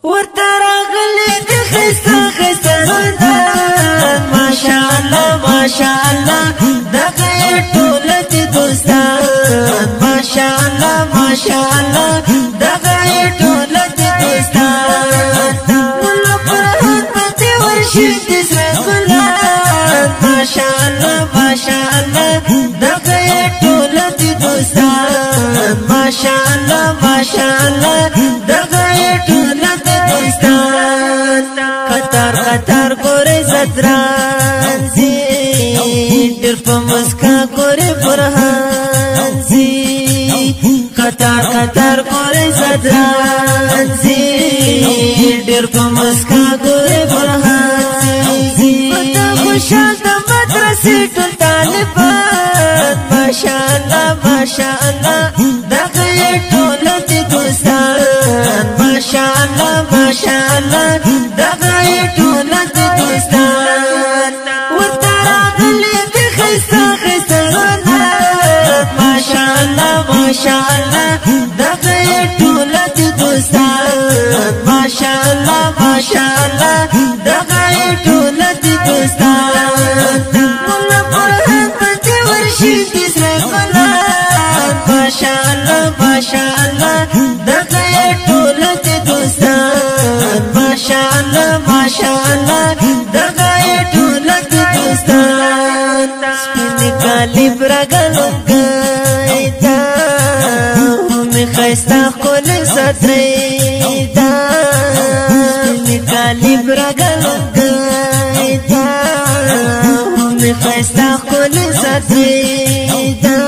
ورته راغلي دي خسته خسته زندان ماشاءالله ماشاءالله دغه یې ټوله دي دوستان ماشاءالله ماشاءالله دغه یې ټوله دي دوستان مولا فرحان به دې ورشي دي سره ګلان ماشاءالله ماشاءالله دغه یې ټوله دي دوستان ماشاءالله ماشاءالله دغه یې ټوله دي دوستان قطار قطار ګورې زدران زی ډېر په مسکا ګورې برهان زی قطار قطار ګورې زدران زی ډېر په مسکا ګورې برهان زی پتا خوشحال د مدرسې ټول طالبان ماشاءالله ماشاءالله دغه یې ټوله دي دوستان ماشاءالله ماشاءالله دغه یې ټوله دي دوستان ورته راغلي دي ښایسته ښایسته غنات ماشاءالله ماشاءالله دغه یې ټوله دي دوستان ماشاءالله ماشاءالله دغه یې ټوله دي دوستان مولا فرحان به دې ورشي دي سره ګلان ماشاءالله ماشاءالله دغه یې ټوله دي دوستان ماشاءالله ماشاءالله دغه یې ټوله دي دوستان سپینې کالي برګلونګی دا همې ښایسته ښکلې صدرۍ دا سپینې کالي برګلونګی دا همې ښایسته ښکلې صدرۍ دا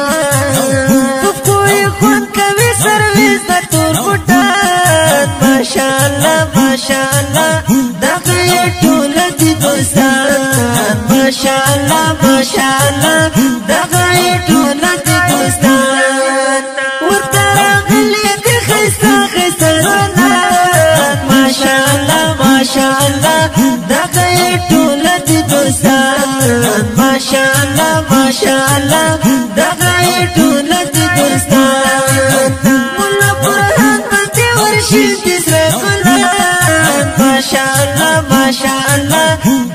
په کوی خوند کوي سرویس د تور بوټان ماشاءالله ماشاءالله دغه یې ټوله دي دوستان ماشاءالله ماشاءالله دغه یې ټوله دي دوستان ورته راغلي دي ښایسته ښایسته زنان ماشاءالله ماشاءالله دغه یې ټوله دي دوستان ماشاءالله ماشاءالله دغه یې ټوله دي دوستان مولا فرحان به دې ورشي دي سره ګلان ماشاءالله ماشاءالله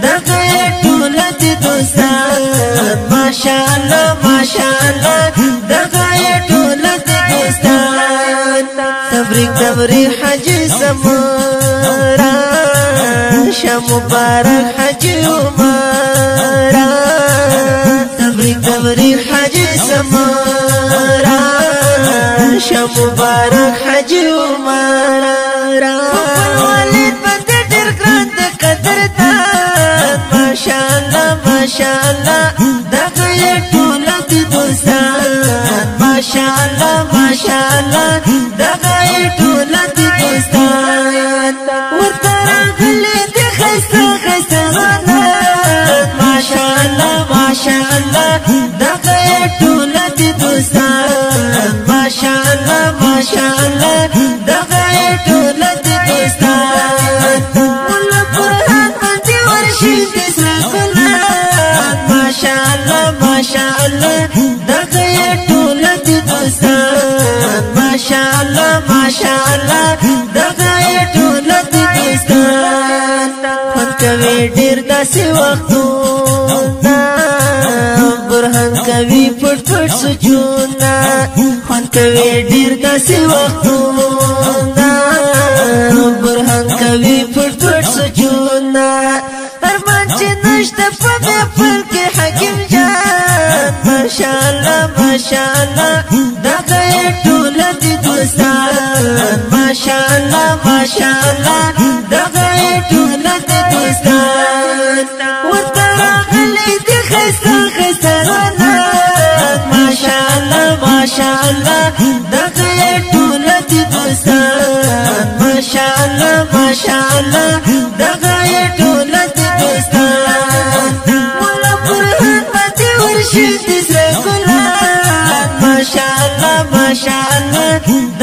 دغه یې ټوله دي دوستان ماشاءالله ماشاءالله دغه یې ټوله دي دوستان تبریک تبریک حاجی سمرا شاه مبارک حاجی عمرا تبریک تبریک حاجی سمرا شاه مبارک حاجی عمرا والد بده ډېر ګران د قدردان ماشاءالله ماشاءالله دغه یې ټوله دي دوستان ماشاءالله ماشاءالله دغه یې ټوله دي دوستان ورته راغلي دي ښایسته ښایسته غنات ماشاءالله ماشاءالله دغه یې ټوله دي دوستان ماشاءالله ماشاءالله دغه یې ټوله دي دوستان مولا فرحان به دې ورشي دي سره ګلان ماشاءالله ماشاءالله دغه یې ټوله دي دوستان ماشاءالله ماشاءالله دغه یې ټوله دي دوستان خوند کوي ډېر داسې وختونه برهان کوي پټ پټ سجونه خوند کوي ډېر داسې وختونه برهان کوي پټ پټ سجونه ارمان چې نشته په محفل کې حکیم جان ماشاءالله ماشاءالله دغه یې ټوله دي دوستان ماشاءالله ماشاءالله دغه یې ټوله دي دوستان ورته راغلي دي ښایسته ښایسته غنات ماشاءالله ماشاءالله دغه یې ټوله دي دوستان ماشاءالله ماشاءالله دغه یې ټوله دي دوستان مولا فرحان به دې ورشي دي سره ګلان ماشاءالله ماشاءالله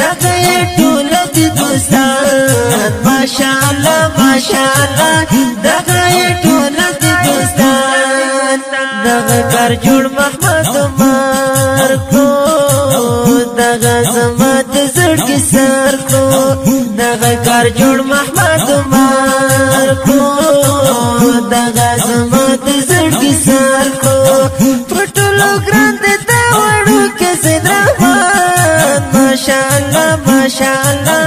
دغه یې ټوله دي دوستان ماشاءالله ماشاءالله دغه یې ټوله دي دوستان دغه کار جوړ محمد عمر کو د دغه زما د زړګي سر کو دغه کار جوړ محمد عمر کو دغه زما د زړګي سر کو پټلو ګران د وړو کې سید رحمان ماشاءالله ماشاءالله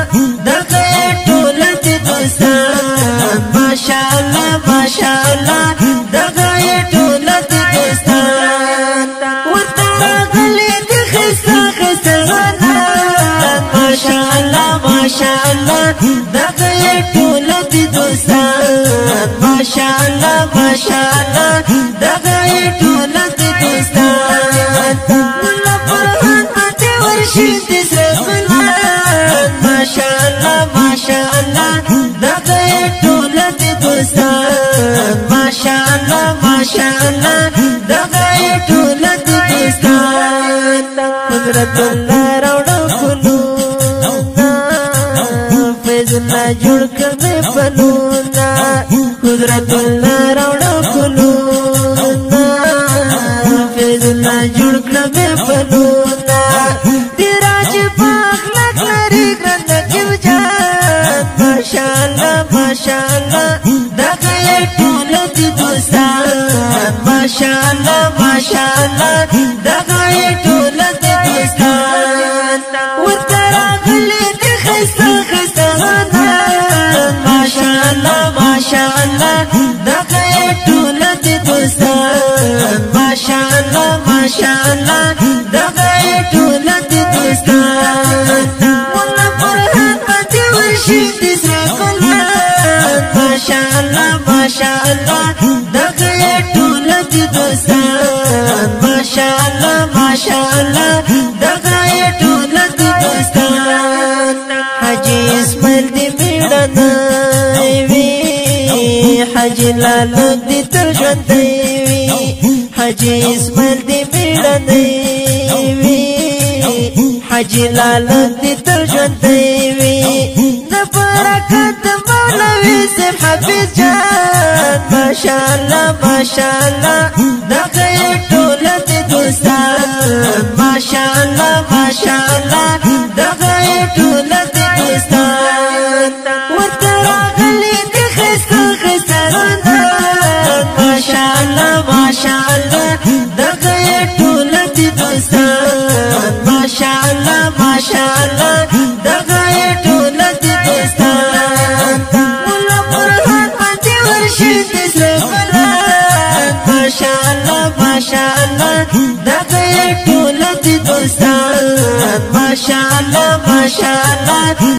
دغه ټول دي دوستان ماشاءالله ماشاءالله دغه ټول دي دوستان ورته غلي دي خسته خسته ماشاءالله ماشاءالله دغه ټول دي دوستان ماشاءالله ماشاءالله دغه ټول دي دوستان مولا فرحان ماته ورشي دي سرغلان ماشاءالله ماشاءالله دغه ټول دي دوستان ماشاءالله ماشاءالله دغه ټول دي دوستان قدرت الله راوړو فیضنا جوړ کړې پلونا قدرت الله راوړو کلونا فیضنا جوړ کړې پلونا دیراج پاک لکړي ګرځ کیو جان ماشاءالله ماشاءالله دغه ټول دي دوستان ماشاءالله ماشاءالله دغه ټول دي دوستان ورته غلي دي خسته خسته ماشاءالله ماشاءالله دغه ټول دي دوستان ماشاءالله ماشاءالله دغه ټول دي دوستان مولا فرحان ماته ورشي دي سرغلان ماشاءالله ماشاءالله دغه ټول دي دوستان ماشاءالله ماشاءالله دغه ټول دي دوستان حاجی اسماعیل دی میړه حاجی لالو دی تر ژوندی وي حاجی اسماعیل دی میړه حاجی لالو دی تر ژوندی وي د برکت مولوي صاحب حفیظ جان ماشاءالله ماشاءالله دغه ټول دي دوستان ماشاءالله ماشاءالله دغه ټول دي دوستان ورته راغلي دي خسته خسته ماشاءالله ماشاءالله دغه ټول دي دوستان ماشاءالله ماشاءالله دغه ټول دي دوستان مولا فرحان ماته ورشي دي سرغلان ماشاءالله ماشاءالله دغه ټول دي دوستان ماشاءالله ماشاءالله